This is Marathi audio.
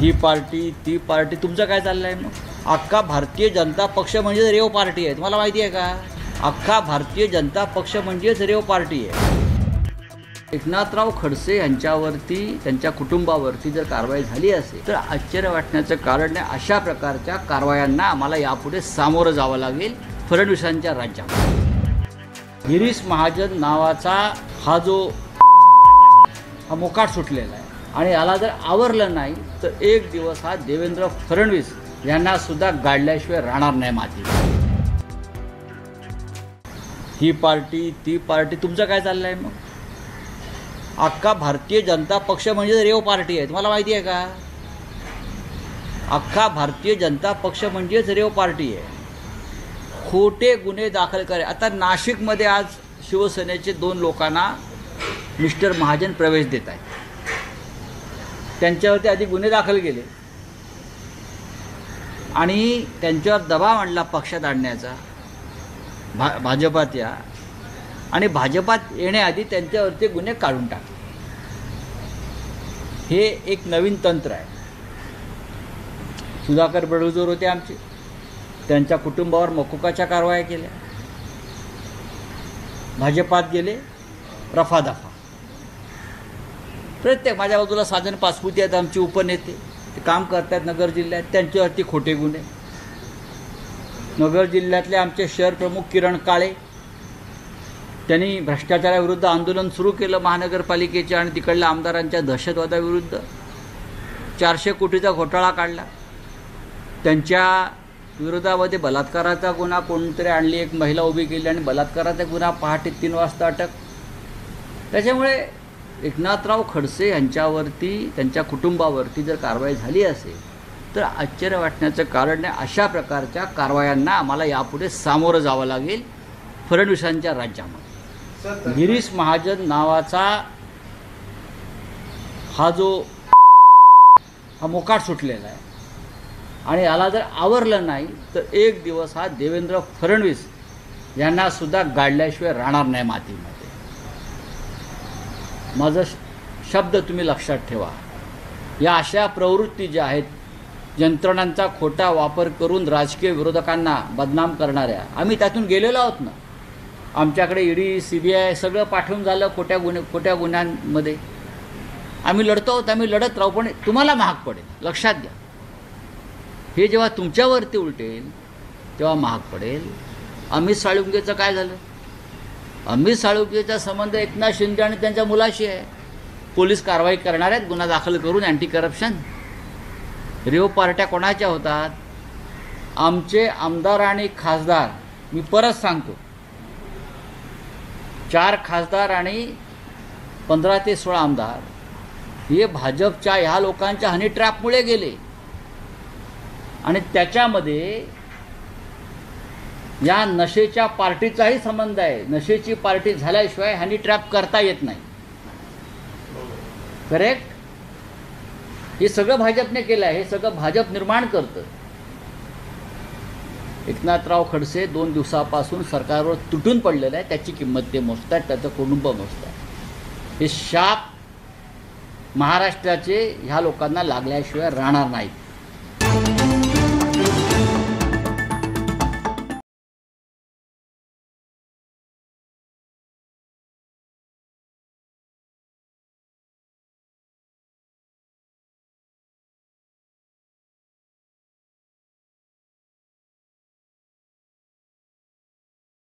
ही पार्टी ती पार्टी तुमचं काय चाललं आहे मग? अख्खा भारतीय जनता पक्ष म्हणजेच रेव पार्टी आहे, तुम्हाला माहिती आहे का? अख्खा भारतीय जनता पक्ष म्हणजेच रेव पार्टी आहे. एकनाथराव खडसे यांच्यावरती त्यांच्या कुटुंबावरती जर कारवाई झाली असेल तर आश्चर्य वाटण्याचं कारण नाही. अशा प्रकारच्या कारवायांना आम्हाला यापुढे सामोरं जावं लागेल फडणवीसांच्या राज्यात. गिरीश महाजन नावाचा हा जो हा मोकाट सुटलेला आहे आणि याला जर आवरलं नाही तर एक दिवस हा देवेंद्र फडणवीस यांना सुद्धा गाडल्याशिवाय राहणार नाही माती. ही पार्टी ती पार्टी तुमचं काय चाललं आहे मग? अख्खा भारतीय जनता पक्ष म्हणजे रेव पार्टी आहे, तुम्हाला माहिती आहे का? अख्खा भारतीय जनता पक्ष म्हणजेच रेव पार्टी आहे. खोटे गुन्हे दाखल करे. आता नाशिकमध्ये आज शिवसेनेचे 2 लोकांना मिस्टर महाजन प्रवेश देत आहेत. त्यांच्यावरती आधी गुन्हे दाखल केले आणि त्यांच्यावर दबाव आणला पक्षात आणण्याचा भाजपात या, आणि भाजपात येण्याआधी त्यांच्यावरती गुन्हे काढून टाकले. हे एक नवीन तंत्र आहे. सुधाकर बडगुजर होते आमचे, त्यांच्या कुटुंबावर मकोकाच्या कारवाया केल्या, भाजपात गेले, रफादफा. प्रत्येक माझ्या बाजूला साजन पासपुते आहेत आमचे उपनेते, ते काम करतात नगर जिल्ह्यात, त्यांच्यावरती खोटे गुन्हे. नगर जिल्ह्यातले आमचे शहर प्रमुख किरण काळे, त्यांनी भ्रष्टाचाराविरुद्ध आंदोलन सुरू केलं महानगरपालिकेच्या आणि तिकडल्या आमदारांच्या दहशतवादाविरुद्ध. 400 कोटीचा घोटाळा काढला. त्यांच्या विरोधामध्ये बलात्काराचा गुन्हा कोणतरी आणली, एक महिला उभी केली आणि बलात्काराचा गुन्हा पहाटे 3 वाजता अटक. त्याच्यामुळे एकनाथराव खडसे यांच्यावरती त्यांच्या कुटुंबावरती जर कारवाई झाली असेल तर आश्चर्य वाटण्याचं कारण नाही. अशा प्रकारच्या कारवायांना आम्हाला यापुढे सामोरं जावं लागेल फडणवीसांच्या राज्यामध्ये. गिरीश महाजन नावाचा हा जो हा मोकाट सुटलेला आहे आणि याला जर आवरलं नाही तर एक दिवस हा देवेंद्र फडणवीस यांना सुद्धा गाडल्याशिवाय राहणार नाही मातीमध्ये. माझा शब्द तुम्ही लक्षात ठेवा. या अशा प्रवृत्ती ज्या आहेत, यंत्रणांचा खोटा वापर करून राजकीय विरोधकांना बदनाम करणाऱ्या, आम्ही त्यातून गेलेलो आहोत ना. आमच्याकडे ईडी CBI सगळं पाठवून झालं. खोट्या गुन्ह्यांमध्ये आम्ही लढतो आहोत, आम्ही लढत राहू, पण तुम्हाला महाग पडेल, लक्षात घ्या. हे जेव्हा तुमच्यावरती उलटेल तेव्हा महाग पडेल. अमित साळुंकेचं काय झालं? अमित साळुंकेचा संबंध एकनाथ शिंदे आणि त्यांच्या मुलाशी आहे. पोलीस कारवाई करणार आहेत गुन्हा दाखल करून, अँटी करप्शन. रेव पार्ट्या कोणाच्या होतात? आमचे आमदार आणि खासदार. मी परत सांगतो, 4 खासदार आणि 15 ते 16 आमदार हे भाजपच्या ह्या लोकांच्या हनी ट्रॅपमुळे गेले आणि त्याच्यामध्ये या नशेच्या पार्टीचाही संबंध आहे. नशेची पार्टी झाल्याशिवाय हनी ट्रॅप करता येत नाही. करेक्ट? हे सगळं भाजपने केलं आहे, हे सगळं भाजप निर्माण करतं. एकनाथराव खडसे 2 दिवसापासून सरकारवर तुटून पडलेलं आहे. त्याची किंमत ते मोजतात, त्याचं कुटुंब मोजतात. हे शाप महाराष्ट्राचे ह्या लोकांना लागल्याशिवाय राहणार नाहीत.